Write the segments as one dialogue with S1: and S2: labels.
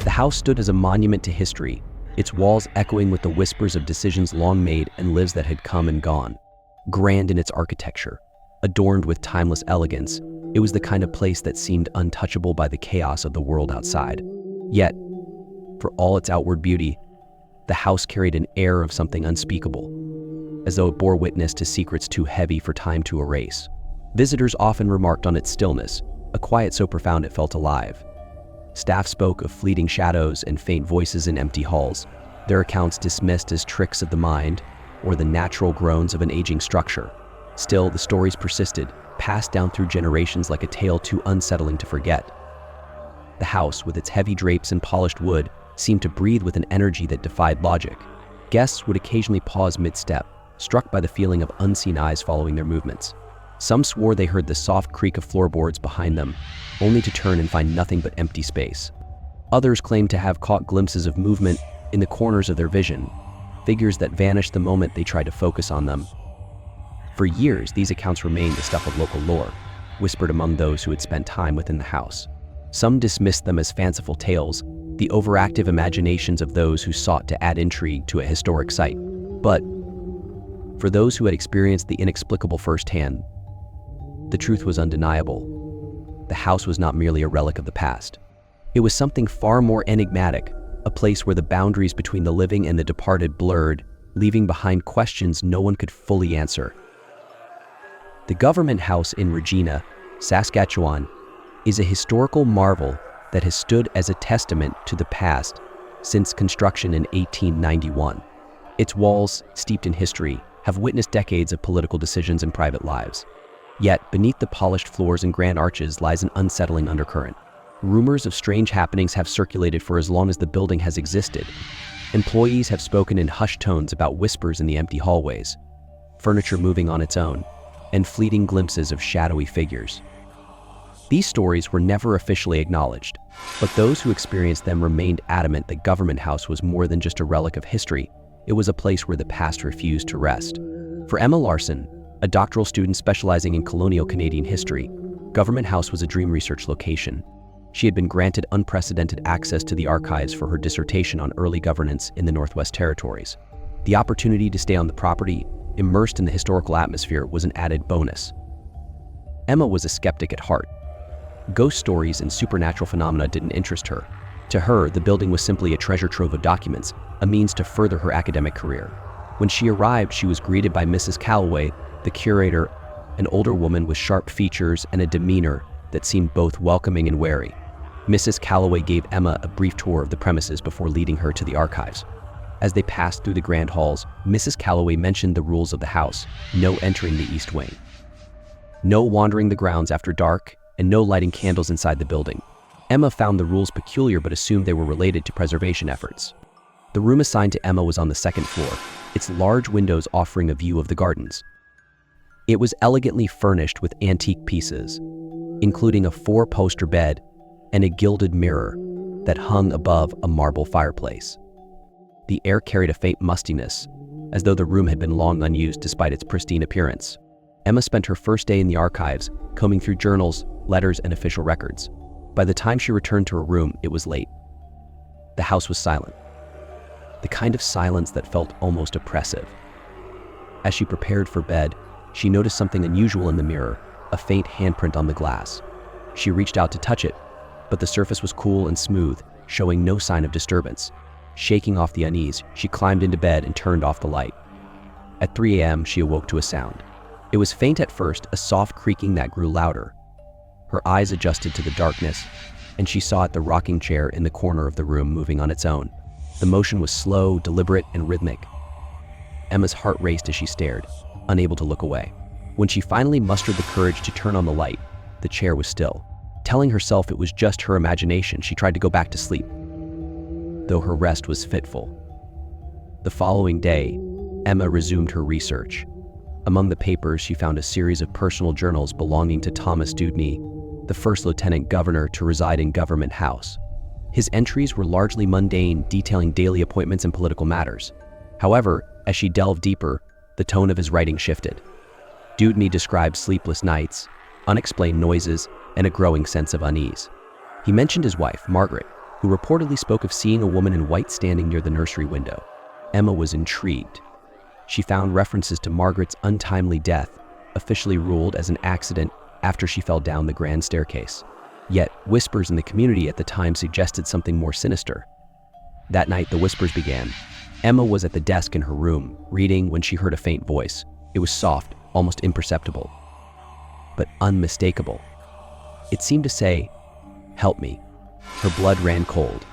S1: The house stood as a monument to history, its walls echoing with the whispers of decisions long made and lives that had come and gone. Grand in its architecture, adorned with timeless elegance, it was the kind of place that seemed untouchable by the chaos of the world outside. Yet, for all its outward beauty, the house carried an air of something unspeakable, as though it bore witness to secrets too heavy for time to erase. Visitors often remarked on its stillness, a quiet so profound it felt alive. Staff spoke of fleeting shadows and faint voices in empty halls, their accounts dismissed as tricks of the mind or the natural groans of an aging structure. Still, the stories persisted, passed down through generations like a tale too unsettling to forget. The house, with its heavy drapes and polished wood, seemed to breathe with an energy that defied logic. Guests would occasionally pause mid-step, struck by the feeling of unseen eyes following their movements. Some swore they heard the soft creak of floorboards behind them, only to turn and find nothing but empty space. Others claimed to have caught glimpses of movement in the corners of their vision, figures that vanished the moment they tried to focus on them. For years, these accounts remained the stuff of local lore, whispered among those who had spent time within the house. Some dismissed them as fanciful tales, the overactive imaginations of those who sought to add intrigue to a historic site. But for those who had experienced the inexplicable firsthand, the truth was undeniable. The house was not merely a relic of the past. It was something far more enigmatic, a place where the boundaries between the living and the departed blurred, leaving behind questions no one could fully answer. The government house in Regina, Saskatchewan, is a historical marvel that has stood as a testament to the past since construction in 1891. Its walls, steeped in history, have witnessed decades of political decisions and private lives. Yet, beneath the polished floors and grand arches lies an unsettling undercurrent. Rumors of strange happenings have circulated for as long as the building has existed. Employees have spoken in hushed tones about whispers in the empty hallways, furniture moving on its own, and fleeting glimpses of shadowy figures. These stories were never officially acknowledged, but those who experienced them remained adamant that Government House was more than just a relic of history. It was a place where the past refused to rest. For Emma Larson, a doctoral student specializing in colonial Canadian history, Government House was a dream research location. She had been granted unprecedented access to the archives for her dissertation on early governance in the Northwest Territories. The opportunity to stay on the property, immersed in the historical atmosphere, was an added bonus. Emma was a skeptic at heart. Ghost stories and supernatural phenomena didn't interest her. To her, the building was simply a treasure trove of documents, a means to further her academic career. When she arrived, she was greeted by Mrs. Calloway, the curator, an older woman with sharp features and a demeanor that seemed both welcoming and wary. Mrs. Calloway gave Emma a brief tour of the premises before leading her to the archives. As they passed through the grand halls, Mrs. Calloway mentioned the rules of the house: no entering the east wing, no wandering the grounds after dark, and no lighting candles inside the building. Emma found the rules peculiar but assumed they were related to preservation efforts. The room assigned to Emma was on the second floor, its large windows offering a view of the gardens. It was elegantly furnished with antique pieces, including a 4-poster bed and a gilded mirror that hung above a marble fireplace. The air carried a faint mustiness, as though the room had been long unused despite its pristine appearance. Emma spent her first day in the archives, combing through journals, letters, and official records. By the time she returned to her room, it was late. The house was silent, the kind of silence that felt almost oppressive. As she prepared for bed, she noticed something unusual in the mirror, a faint handprint on the glass. She reached out to touch it, but the surface was cool and smooth, showing no sign of disturbance. Shaking off the unease, she climbed into bed and turned off the light. At 3 a.m., she awoke to a sound. It was faint at first, a soft creaking that grew louder. Her eyes adjusted to the darkness, and she saw the rocking chair in the corner of the room moving on its own. The motion was slow, deliberate, and rhythmic. Emma's heart raced as she stared, unable to look away. When she finally mustered the courage to turn on the light, the chair was still. Telling herself it was just her imagination, she tried to go back to sleep, though her rest was fitful. The following day, Emma resumed her research. Among the papers, she found a series of personal journals belonging to Thomas Dewdney, the first lieutenant governor to reside in Government House. His entries were largely mundane, detailing daily appointments and political matters. However, as she delved deeper, the tone of his writing shifted. Dewdney described sleepless nights, unexplained noises, and a growing sense of unease. He mentioned his wife, Margaret, who reportedly spoke of seeing a woman in white standing near the nursery window. Emma was intrigued. She found references to Margaret's untimely death, officially ruled as an accident after she fell down the grand staircase. Yet, whispers in the community at the time suggested something more sinister. That night, the whispers began. Emma was at the desk in her room, reading, when she heard a faint voice. It was soft, almost imperceptible, but unmistakable. It seemed to say, "Help me." Her blood ran cold.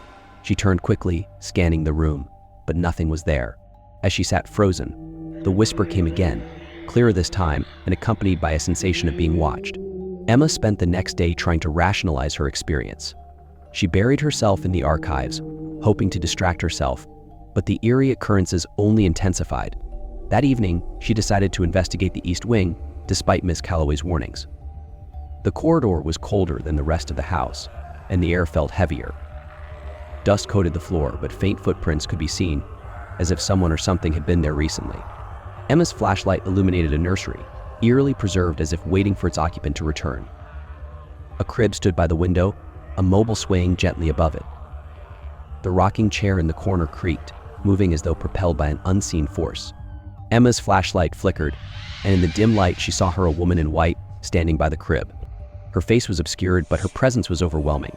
S1: She turned quickly, scanning the room, but nothing was there. As she sat frozen, the whisper came again, clearer this time and accompanied by a sensation of being watched. Emma spent the next day trying to rationalize her experience. She buried herself in the archives, hoping to distract herself, but the eerie occurrences only intensified. That evening, she decided to investigate the East Wing, despite Miss Calloway's warnings. The corridor was colder than the rest of the house, and the air felt heavier. Dust coated the floor, but faint footprints could be seen, as if someone or something had been there recently. Emma's flashlight illuminated a nursery, eerily preserved as if waiting for its occupant to return. A crib stood by the window, a mobile swaying gently above it. The rocking chair in the corner creaked, moving as though propelled by an unseen force. Emma's flashlight flickered, and in the dim light she saw her, a woman in white, standing by the crib. Her face was obscured, but her presence was overwhelming.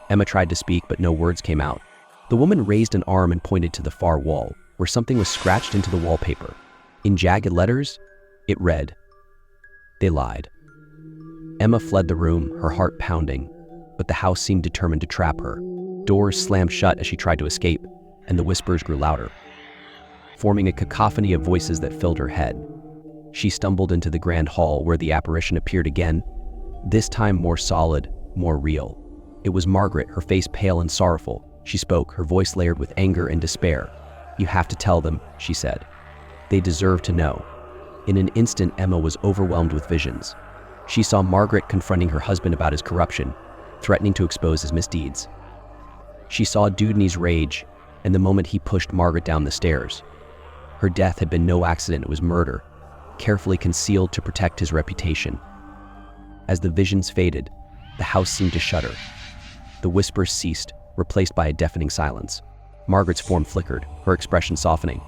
S1: Emma tried to speak, but no words came out. The woman raised an arm and pointed to the far wall, where something was scratched into the wallpaper. In jagged letters, it read, "They lied." Emma fled the room, her heart pounding, but the house seemed determined to trap her. Doors slammed shut as she tried to escape, and the whispers grew louder, forming a cacophony of voices that filled her head. She stumbled into the grand hall where the apparition appeared again, this time more solid, more real. It was Margaret, her face pale and sorrowful. She spoke, her voice layered with anger and despair. "You have to tell them," she said. "They deserve to know." In an instant, Emma was overwhelmed with visions. She saw Margaret confronting her husband about his corruption, threatening to expose his misdeeds. She saw Dewdney's rage, and the moment he pushed Margaret down the stairs. Her death had been no accident, it was murder, carefully concealed to protect his reputation. As the visions faded, the house seemed to shudder. The whispers ceased, replaced by a deafening silence. Margaret's form flickered, her expression softening.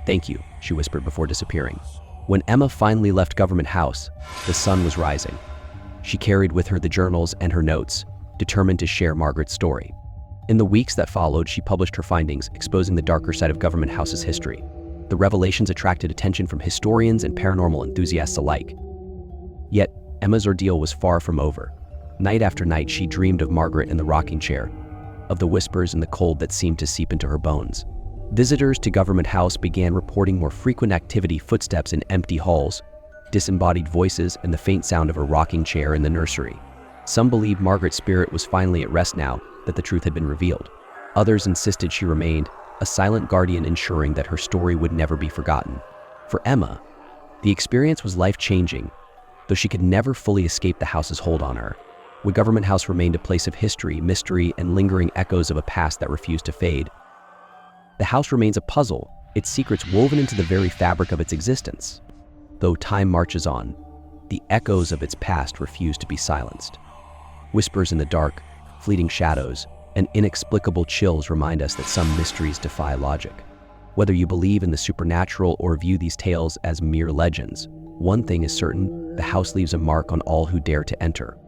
S1: "Thank you," she whispered before disappearing. When Emma finally left Government House, the sun was rising. She carried with her the journals and her notes, determined to share Margaret's story. In the weeks that followed, she published her findings, exposing the darker side of Government House's history. The revelations attracted attention from historians and paranormal enthusiasts alike. Yet, Emma's ordeal was far from over. Night after night, she dreamed of Margaret in the rocking chair, of the whispers and the cold that seemed to seep into her bones. Visitors to Government House began reporting more frequent activity, footsteps in empty halls, disembodied voices, and the faint sound of a rocking chair in the nursery. Some believed Margaret's spirit was finally at rest now that the truth had been revealed. Others insisted she remained, a silent guardian ensuring that her story would never be forgotten. For Emma, the experience was life-changing, though she could never fully escape the house's hold on her. Would Government House remain a place of history, mystery, and lingering echoes of a past that refused to fade? The house remains a puzzle, its secrets woven into the very fabric of its existence. Though time marches on, the echoes of its past refuse to be silenced. Whispers in the dark, fleeting shadows, and inexplicable chills remind us that some mysteries defy logic. Whether you believe in the supernatural or view these tales as mere legends, one thing is certain: the house leaves a mark on all who dare to enter.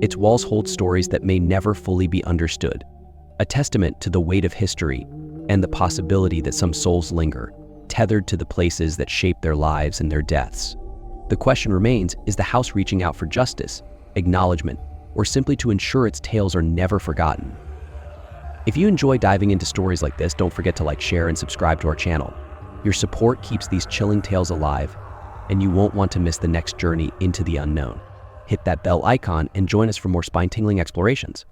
S1: Its walls hold stories that may never fully be understood, a testament to the weight of history and the possibility that some souls linger, tethered to the places that shape their lives and their deaths. The question remains, is the house reaching out for justice, acknowledgement, or simply to ensure its tales are never forgotten? If you enjoy diving into stories like this, don't forget to like, share, and subscribe to our channel. Your support keeps these chilling tales alive, and you won't want to miss the next journey into the unknown. Hit that bell icon and join us for more spine-tingling explorations.